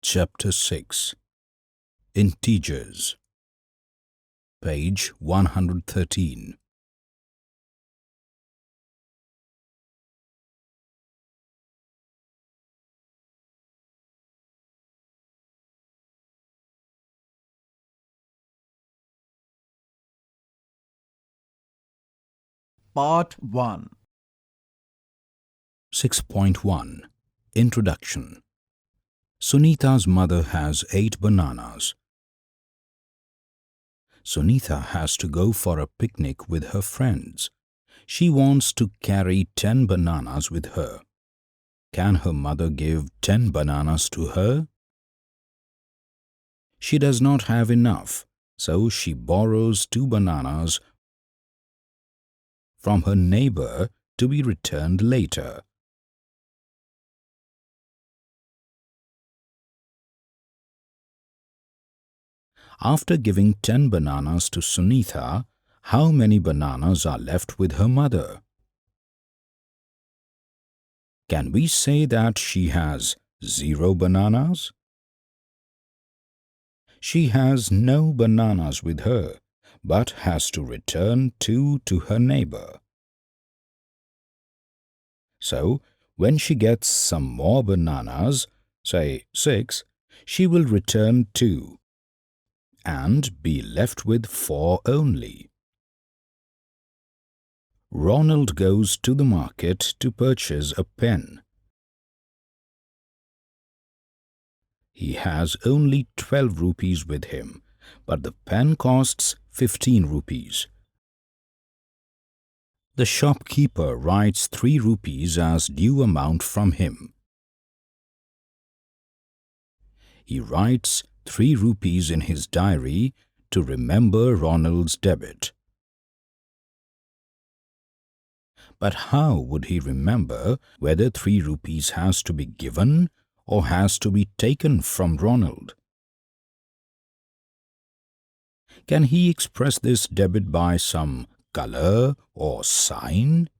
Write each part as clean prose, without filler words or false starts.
Chapter 6 Integers, page 113. Part 1. 6.1 Introduction. Sunita's mother has 8 bananas. Sunita has to go for a picnic with her friends. She wants to carry 10 bananas with her. Can her mother give 10 bananas to her? She does not have enough, so she borrows 2 bananas from her neighbor to be returned later. After giving 10 bananas to Sunita, how many bananas are left with her mother? Can we say that she has 0 bananas? She has no bananas with her, but has to return 2 to her neighbor. So, when she gets some more bananas, say 6, she will return 2 and be left with 4 only. Ronald goes to the market to purchase a pen. He has only 12 rupees with him, but the pen costs 15 rupees. The shopkeeper writes 3 rupees as due amount from him. He writes 3 rupees in his diary to remember Ronald's debit. But how would he remember whether 3 rupees has to be given or has to be taken from Ronald? Can he express this debit by some color or sign?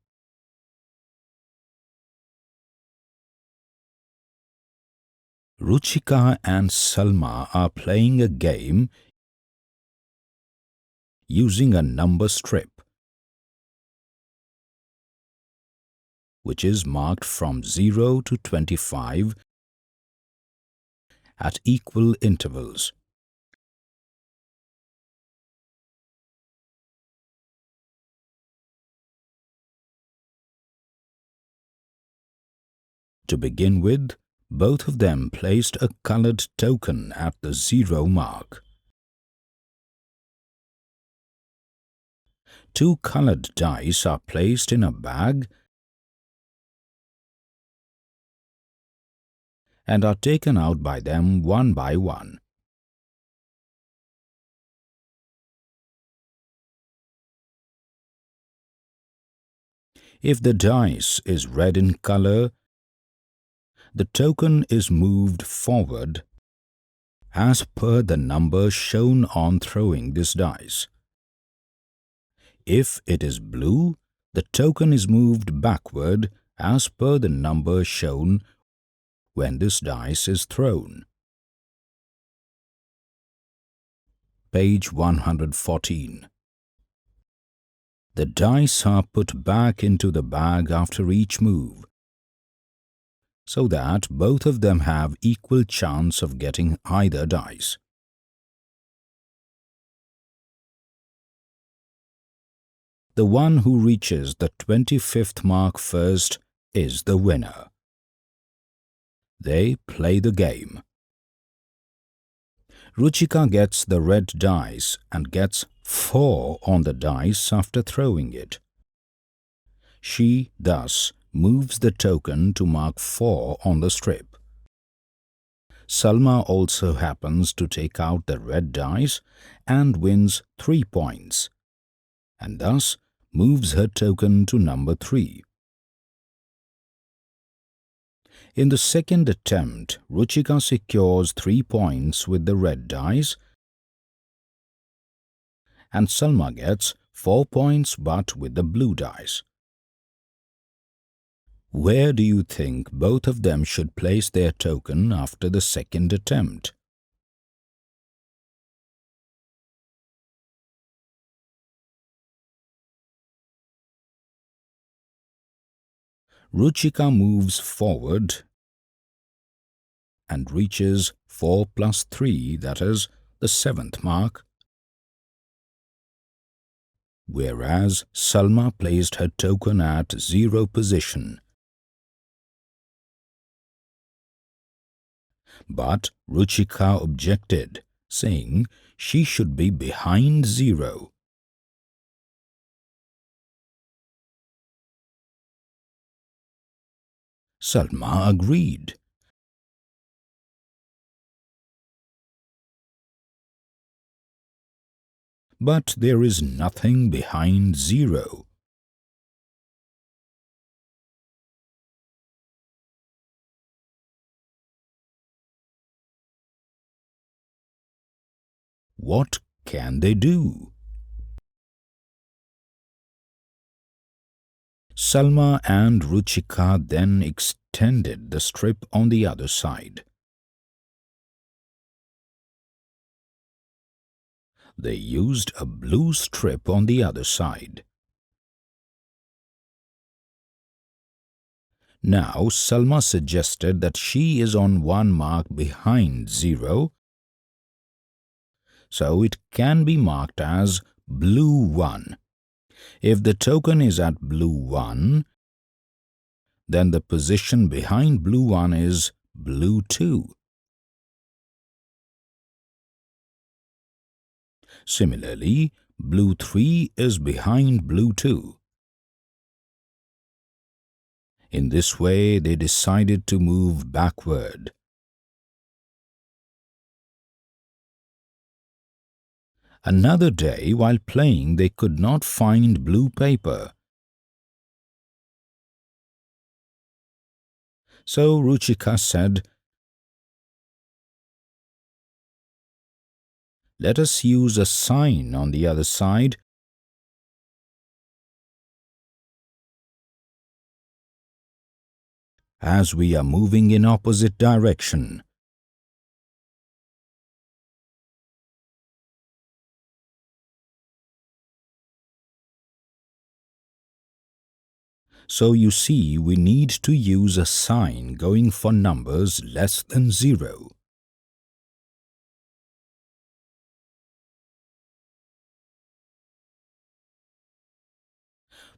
Ruchika and Salma are playing a game using a number strip, which is marked from 0 to 25 at equal intervals. To begin with, both of them placed a colored token at the 0 mark. 2 colored dice are placed in a bag and are taken out by them one by one. If the dice is red in color, the token is moved forward as per the number shown on throwing this dice. If it is blue, the token is moved backward as per the number shown when this dice is thrown. Page 114. The dice are put back into the bag after each move, so that both of them have equal chance of getting either dice. The one who reaches the 25th mark first is the winner. They play the game. Ruchika gets the red dice and gets 4 on the dice after throwing it. She thus moves the token to mark 4 on the strip. Salma also happens to take out the red dice and wins 3 points, and thus moves her token to number 3. In the second attempt, Ruchika secures 3 points with the red dice, and Salma gets 4 points but with the blue dice. Where do you think both of them should place their token after the second attempt? Ruchika moves forward and reaches 4 plus 3, that is, the 7th mark, whereas Salma placed her token at 0 position. But Ruchika objected, saying she should be behind 0. Salma agreed. But there is nothing behind 0. What can they do? Salma and Ruchika then extended the strip on the other side. They used a blue strip on the other side. Now Salma suggested that she is on 1 mark behind 0, so it can be marked as blue 1. If the token is at blue 1, then the position behind blue 1 is blue 2. Similarly, blue 3 is behind blue 2. In this way, they decided to move backward. Another day, while playing, they could not find blue paper. So Ruchika said, "Let us use a sign on the other side as we are moving in opposite direction." So you see, we need to use a sign going for numbers less than 0.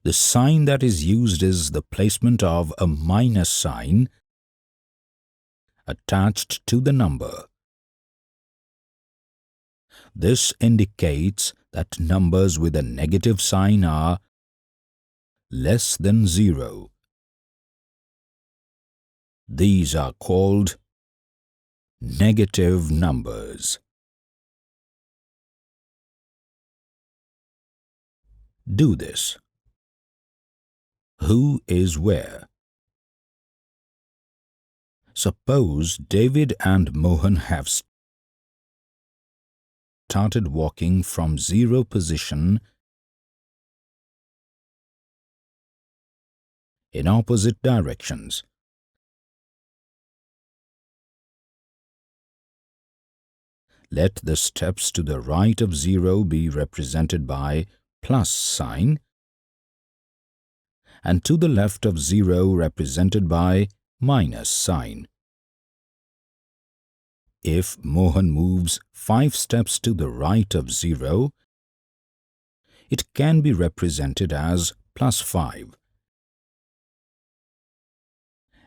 The sign that is used is the placement of a minus sign attached to the number. This indicates that numbers with a negative sign are less than 0. These are called negative numbers. Do this. Who is where? Suppose David and Mohan have started walking from 0 position in opposite directions. Let the steps to the right of 0 be represented by plus sign, and to the left of 0 represented by minus sign. If Mohan moves 5 steps to the right of 0, it can be represented as plus 5.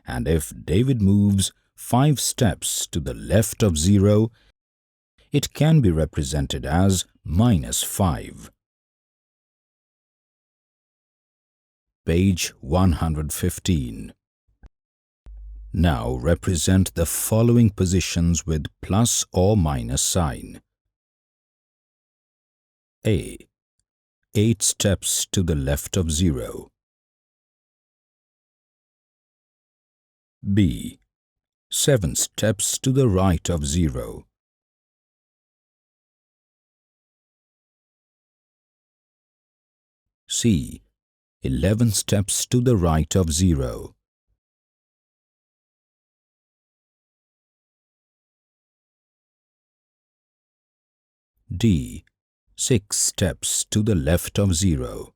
And if David moves 5 steps to the left of 0, it can be represented as minus 5. Page 115. Now represent the following positions with plus or minus sign. A. 8 steps to the left of 0. B. 7 steps to the right of 0. C. 11 steps to the right of 0. D. 6 steps to the left of 0.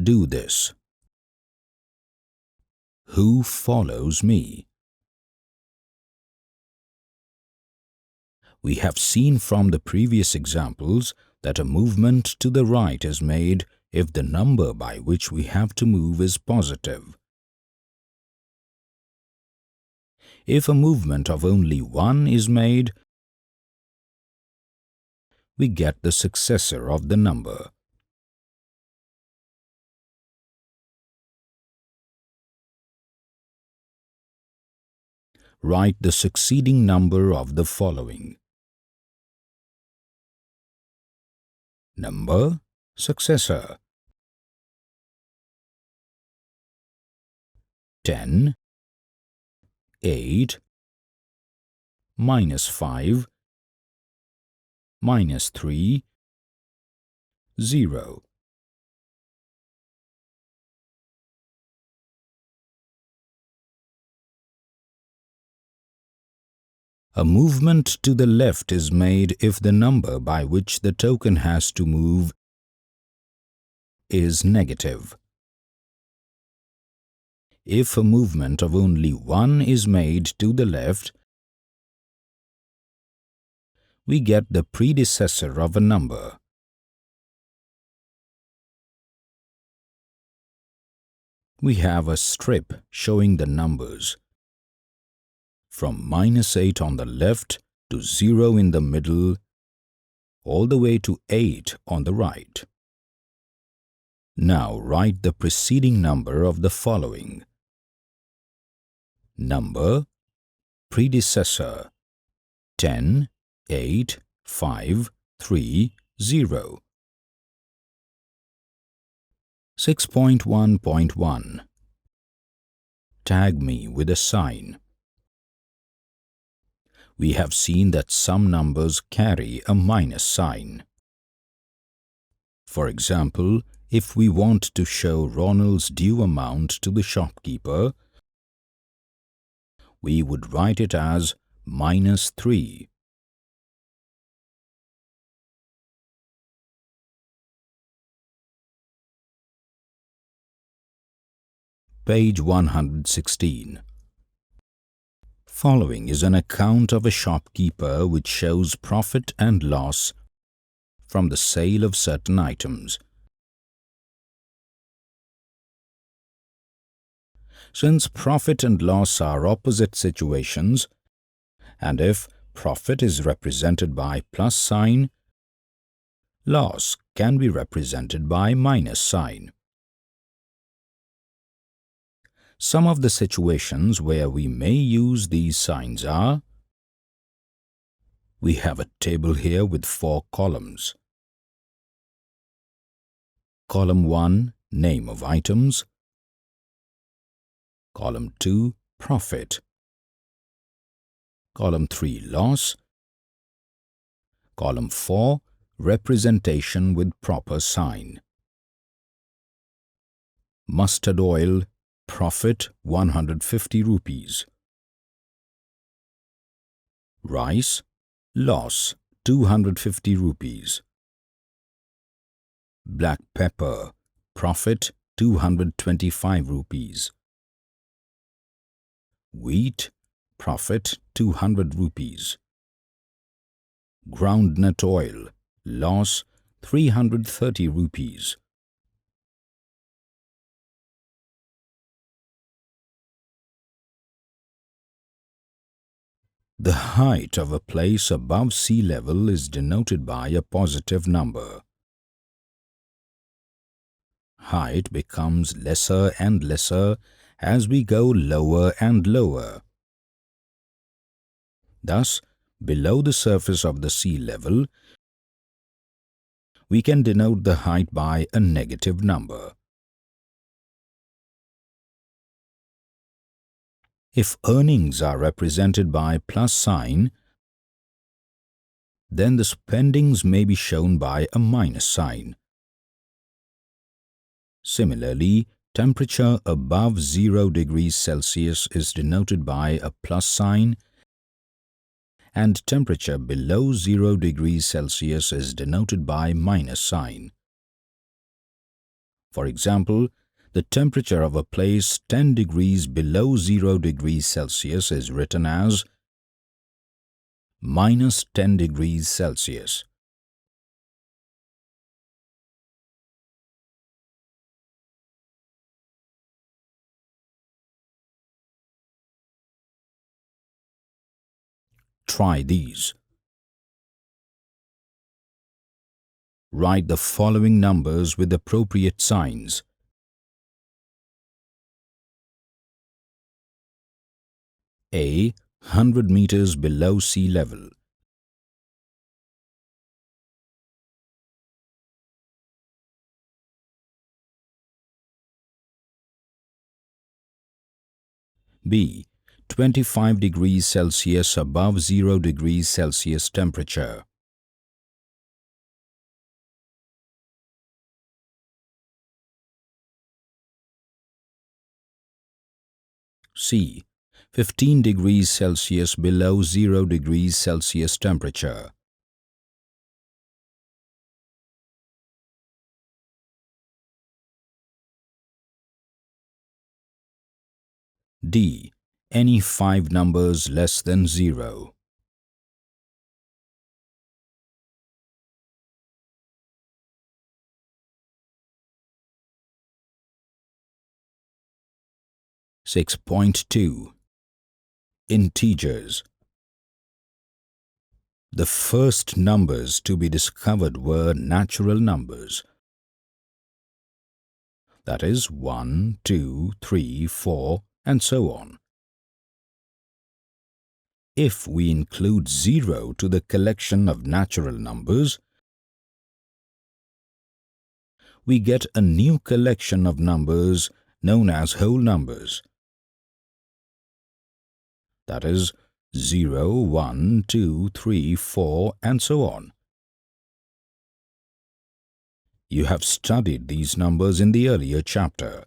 Do this. Who follows me? We have seen from the previous examples that a movement to the right is made if the number by which we have to move is positive. If a movement of only 1 is made, we get the successor of the number. Write the succeeding number of the following. Number, successor. 10, 8, -5, -3, 0. A movement to the left is made if the number by which the token has to move is negative. If a movement of only 1 is made to the left, we get the predecessor of a number. We have a strip showing the numbers from -8 on the left to 0 in the middle, all the way to 8 on the right. Now write the preceding number of the following. Number, predecessor, 10, 8, 5, 3, 0. 6.1.1. Tag me with a sign. We have seen that some numbers carry a minus sign. For example, if we want to show Ronald's due amount to the shopkeeper, we would write it as -3. Page 116. Following is an account of a shopkeeper which shows profit and loss from the sale of certain items. Since profit and loss are opposite situations, and if profit is represented by plus sign, loss can be represented by minus sign. Some of the situations where we may use these signs are: we have a table here with 4 columns. Column 1, name of items. Column 2, profit. Column 3, loss. Column 4, representation with proper sign. Mustard oil, profit 150 rupees. Rice, loss 250 rupees. Black pepper, profit 225 rupees. Wheat, profit 200 rupees. Groundnut oil, loss 330 rupees. The height of a place above sea level is denoted by a positive number. Height becomes lesser and lesser as we go lower and lower. Thus, below the surface of the sea level, we can denote the height by a negative number. If earnings are represented by plus sign, then the spendings may be shown by a minus sign. Similarly, Temperature above 0 degrees Celsius is denoted by a plus sign, and temperature below 0 degrees Celsius is denoted by minus sign. For example, the temperature of a place 10 degrees below 0 degrees Celsius is written as minus 10 degrees Celsius. Try these. Write the following numbers with appropriate signs. A. 100 meters below sea level. B. 25 degrees Celsius above 0 degrees Celsius temperature. C. 15 degrees Celsius below 0 degrees Celsius temperature. D. Any 5 numbers less than 0. (6.2) Integers. The first numbers to be discovered were natural numbers. That is 1, 2, 3, 4, and so on. If we include 0 to the collection of natural numbers, we get a new collection of numbers known as whole numbers. That is 0, 1, 2, 3, 4, and so on. You have studied these numbers in the earlier chapter.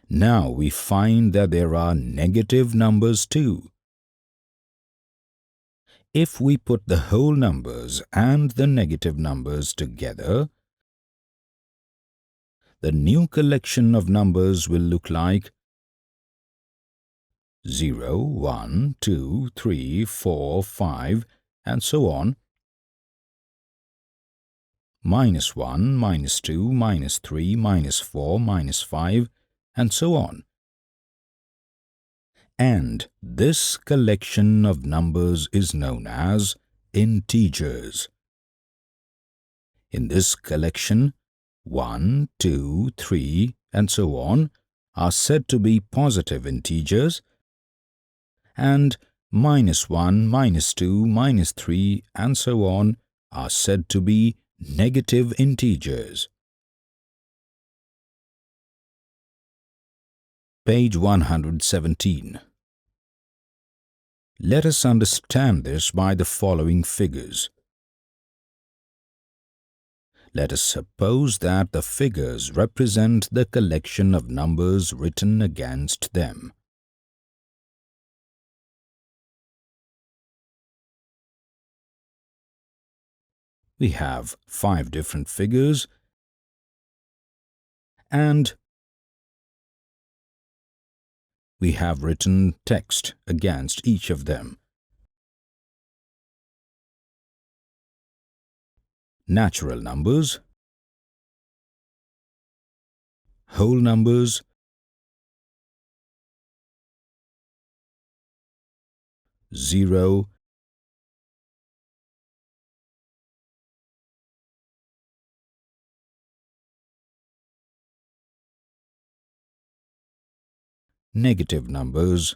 Now we find that there are negative numbers too. If we put the whole numbers and the negative numbers together, the new collection of numbers will look like 0, 1, 2, 3, 4, 5, and so on, -1, -2, -3, -4, -5, and so on. And this collection of numbers is known as integers. In this collection, 1, 2, 3, and so on are said to be positive integers, and -1, -2, -3, and so on are said to be negative integers. Page 117. Let us understand this by the following figures. Let us suppose that the figures represent the collection of numbers written against them. We have 5 different figures, and we have written text against each of them. Natural numbers, whole numbers, zero, negative numbers,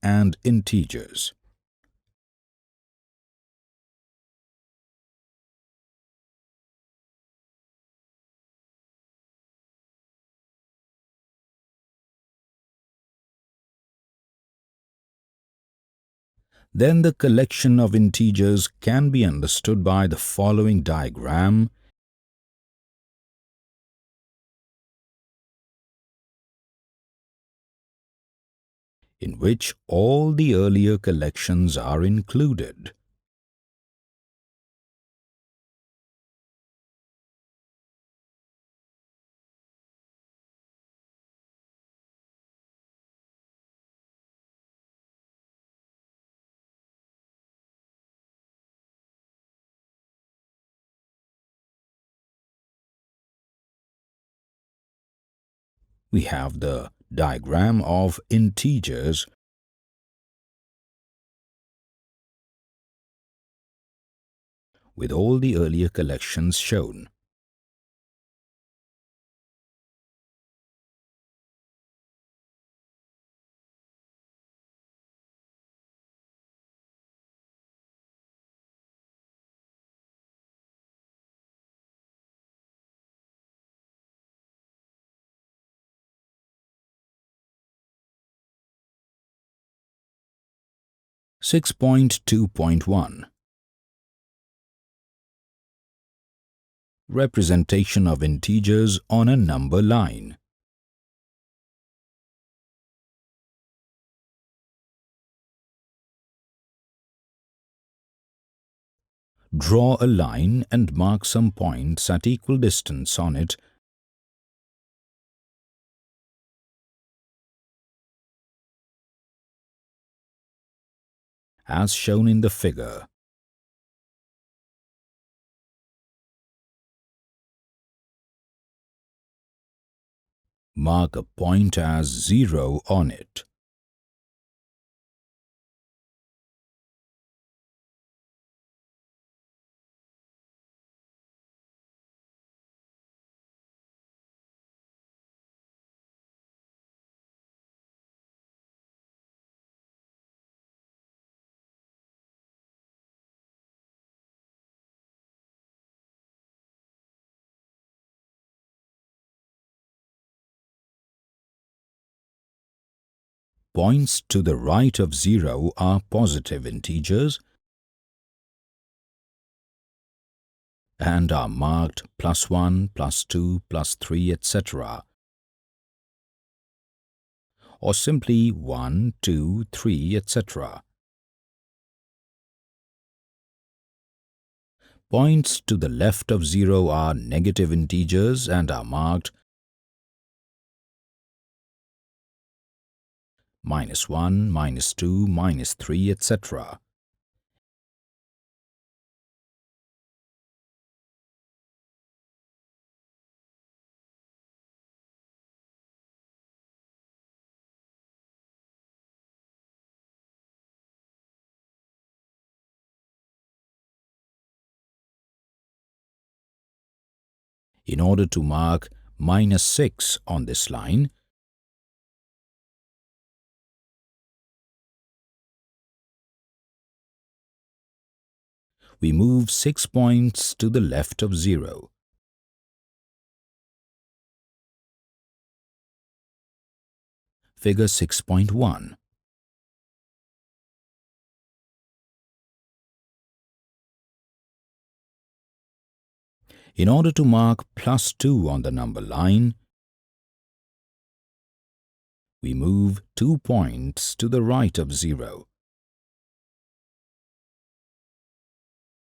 and integers. Then the collection of integers can be understood by the following diagram, in which all the earlier collections are included. We have the diagram of integers with all the earlier collections shown. (6.2.1) Representation of integers on a number line. Draw a line and mark some points at equal distance on it as shown in the figure. Mark a point as 0 on it. Points to the right of 0 are positive integers and are marked +1, +2, +3, etc. or simply 1, 2, 3, etc. Points to the left of 0 are negative integers and are marked -1, -2, -3, etc. In order to mark -6 on this line, we move 6 points to the left of 0. Figure 6.1. In order to mark +2 on the number line, we move 2 points to the right of 0.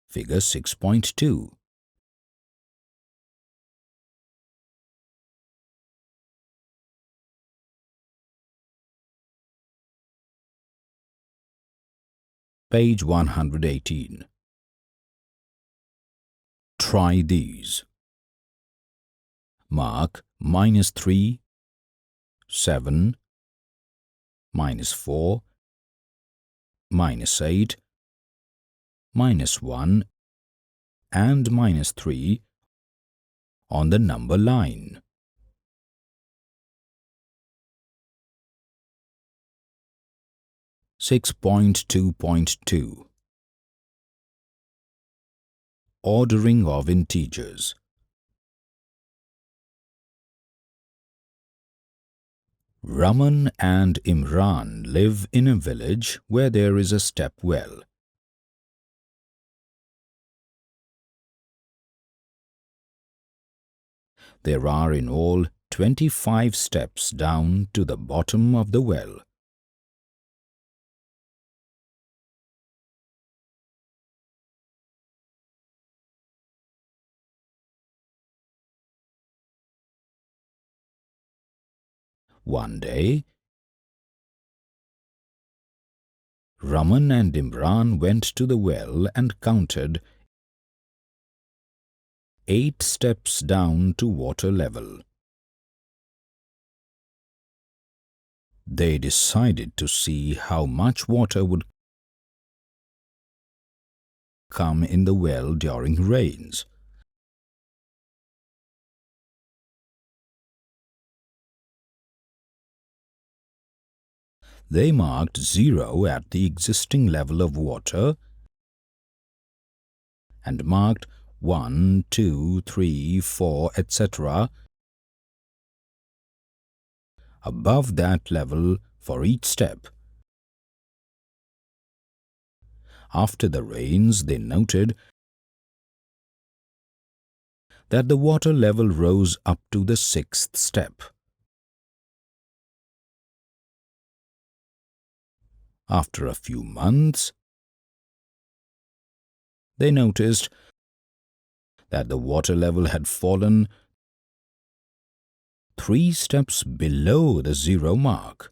Figure 6.2. Page 118. Try these. Mark -3, 7, -4, -8, -1 and -3 on the number line. (6.2.2) Ordering of integers. Raman and Imran live in a village where there is a step well. There are in all 25 steps down to the bottom of the well. One day, Raman and Imran went to the well and counted 8 steps down to water level. They decided to see how much water would come in the well during rains. They marked 0 at the existing level of water and marked 1, 2, 3, 4, etc. above that level for each step. After the rains, they noted that the water level rose up to the 6th step. After a few months, they noticed that the water level had fallen 3 steps below the 0 mark.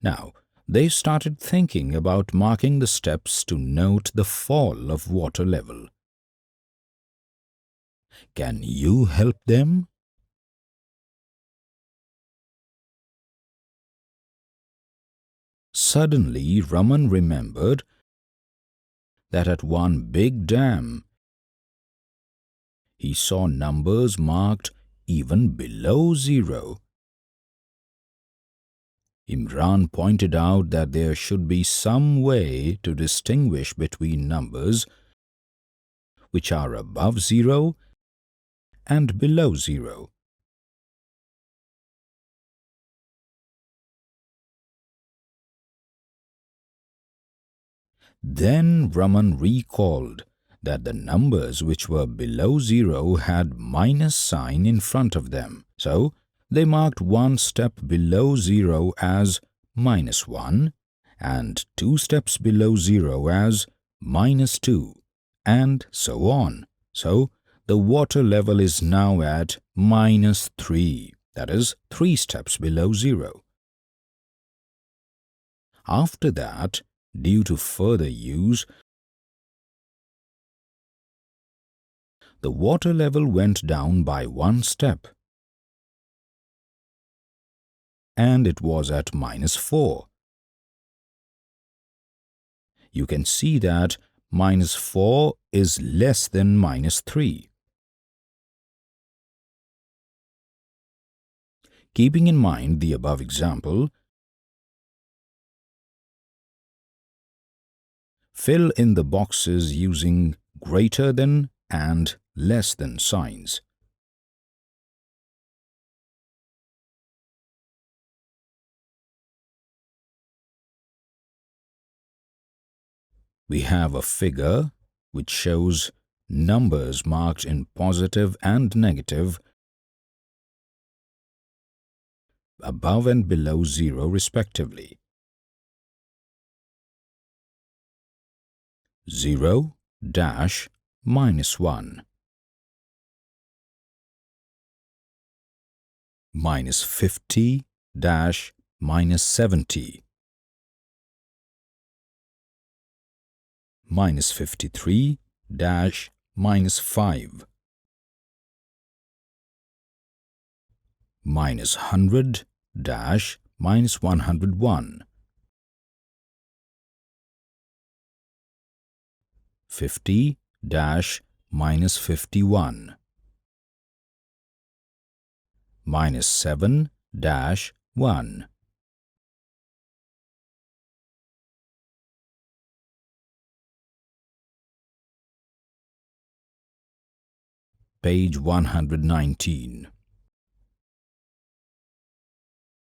Now, they started thinking about marking the steps to note the fall of water level. Can you help them? Suddenly, Raman remembered that at one big dam, he saw numbers marked even below 0. Imran pointed out that there should be some way to distinguish between numbers which are above 0 and below 0. Then Raman recalled that the numbers which were below 0 had minus sign in front of them. So, they marked one step below 0 as -1 and 2 steps below 0 as -2 and so on. So, the water level is now at -3, that is 3 steps below 0. After that, due to further use, the water level went down by 1 step, and it was at -4. You can see that -4 is less than -3. Keeping in mind the above example, fill in the boxes using greater than and less than signs. We have a figure which shows numbers marked in positive and negative above and below 0 respectively. 0 dash -1, -50 dash -70, -53 dash -5, -100 dash -101, 50 dash -51, -7 dash 1, page 119.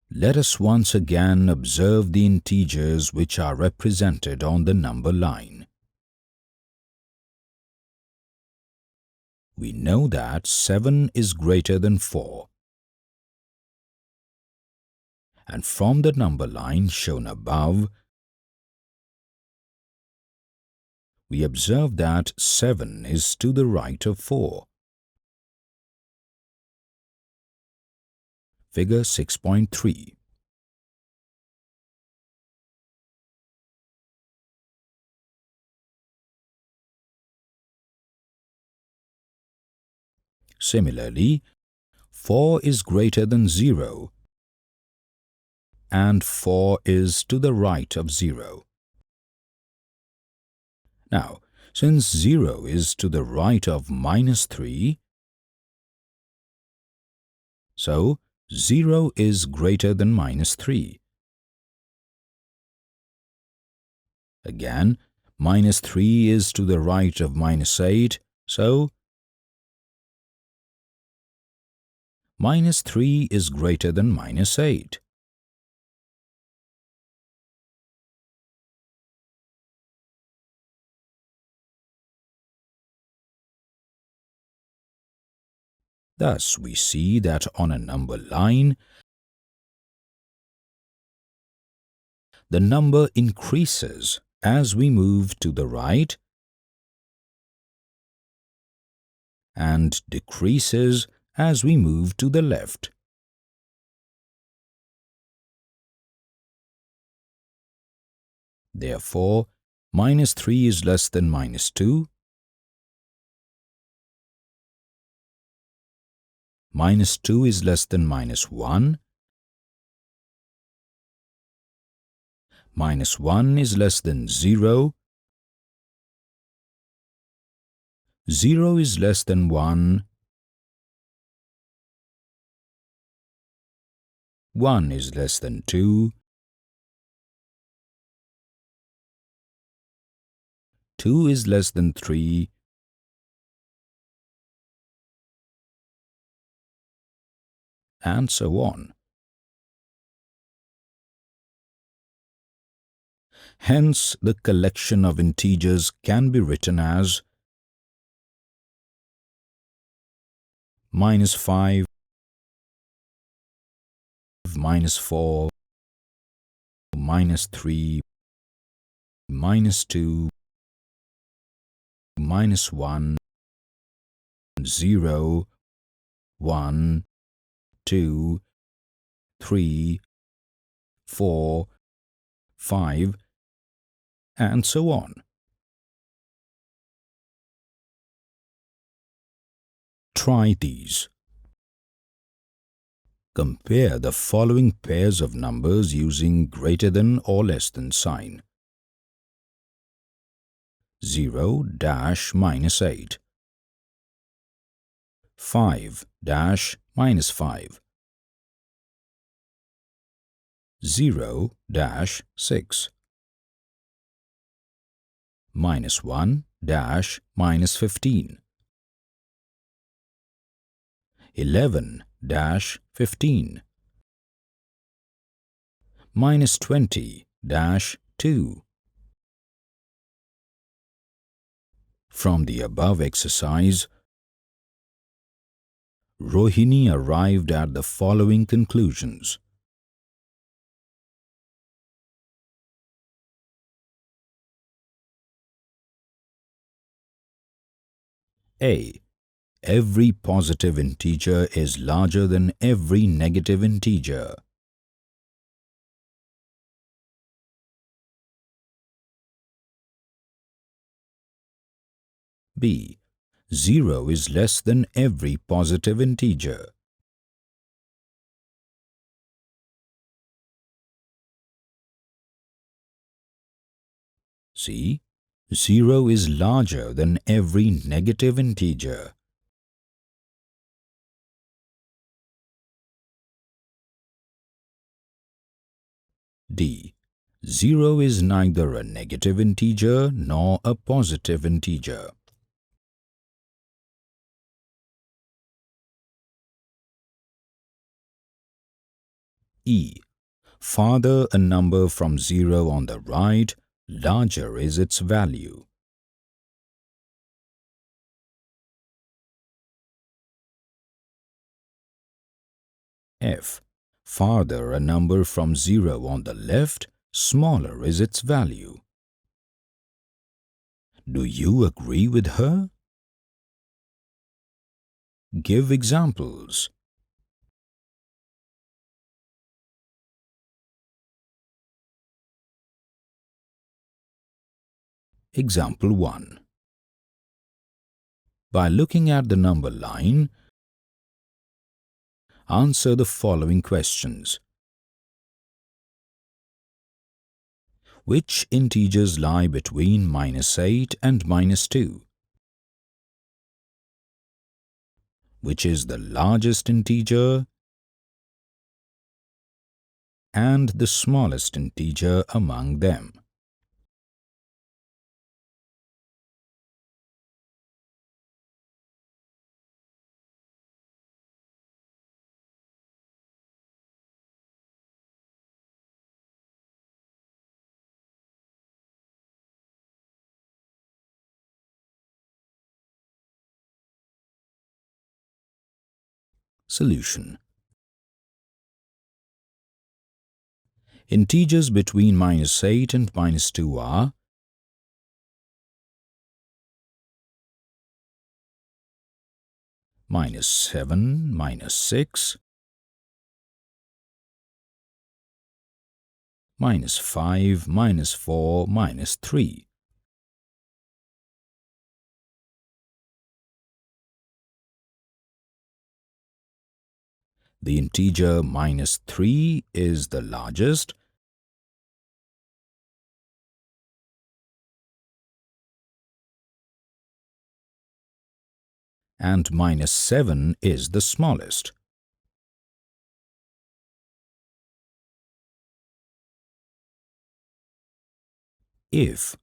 Let us once again observe the integers which are represented on the number line. We know that 7 is greater than 4. And from the number line shown above, we observe that 7 is to the right of 4. Figure 6.3. Similarly, 4 is greater than 0 and 4 is to the right of 0. Now, since 0 is to the right of -3, so 0 is greater than -3. Again, -3 is to the right of -8, so -3 is greater than -8. Thus, we see that on a number line, the number increases as we move to the right and decreases as we move to the left. Therefore, -3 is less than -2, -2 is less than -1, -1 is less than 0, 0 is less than 1, 1 is less than 2, 2 is less than 3, and so on. Hence, the collection of integers can be written as -5, -4, -3, -2, -1, 0, 1, 2, 3, 4, 5, and so on. Try these. Compare the following pairs of numbers using greater than or less than sign. 0 -8, 5 -5, 0 -6, -1 -15, 11 -15, -20 -2. From the above exercise, Rohini arrived at the following conclusions. A. Every positive integer is larger than every negative integer. B. 0 is less than every positive integer. C. 0 is larger than every negative integer. D. 0 is neither a negative integer nor a positive integer. E. Farther a number from 0 on the right, larger is its value. F. Farther a number from 0 on the left, smaller is its value. Do you agree with her? Give examples. Example 1. By looking at the number line, answer the following questions. Which integers lie between -8 and -2? Which is the largest integer and the smallest integer among them? Solution. Integers between -8 and -2 are -7, -6, -5, -4, -3. The integer -3 is the largest, and -7 is the smallest. If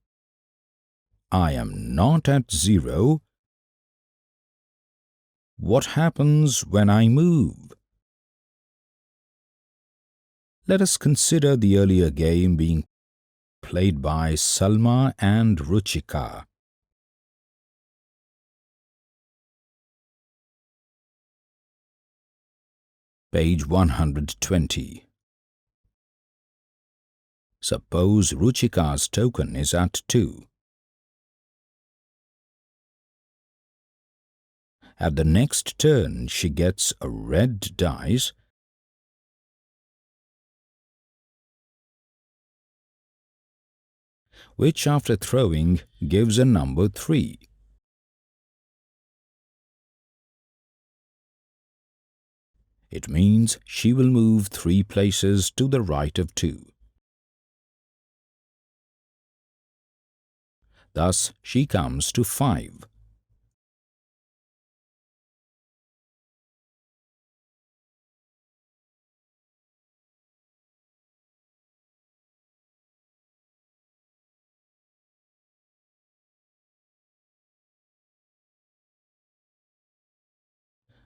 I am not at 0, what happens when I move? Let us consider the earlier game being played by Salma and Ruchika. Page 120. Suppose Ruchika's token is at 2. At the next turn, she gets a red dice which after throwing gives a number 3. It means she will move 3 places to the right of 2. Thus, she comes to 5.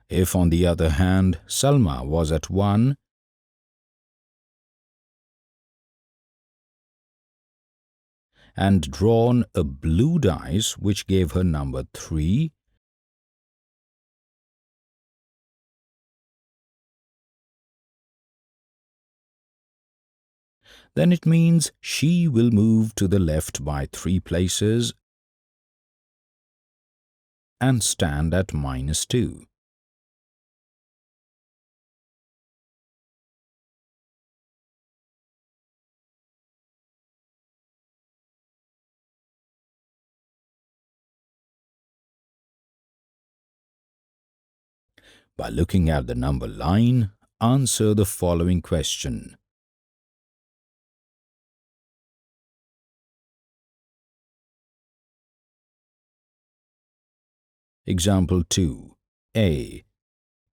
If, on the other hand, Salma was at 1, and drawn a blue dice which gave her number 3, then it means she will move to the left by 3 places and stand at -2. By looking at the number line, answer the following question. Example 2. A.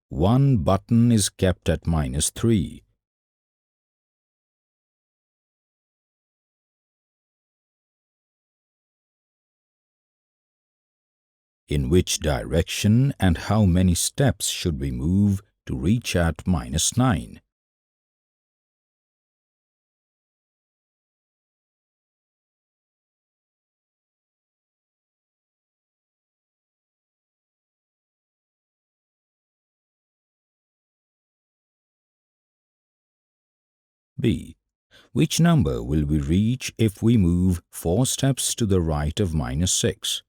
One button is kept at -3. In which direction and how many steps should we move to reach at -9? B. Which number will we reach if we move 4 steps to the right of -6?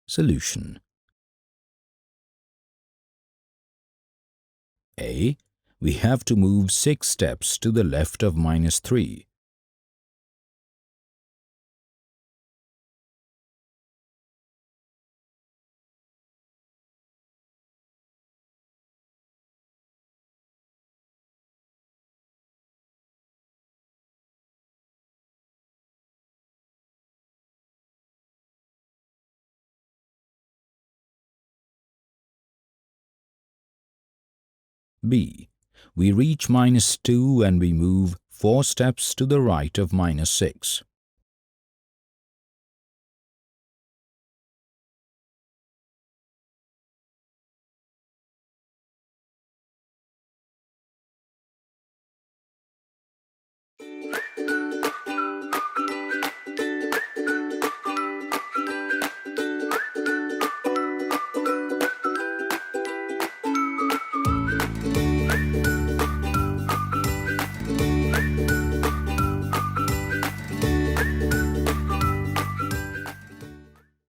Solution. A. We have to move 6 steps to the left of -3. B. We reach -2 and we move 4 steps to the right of -6.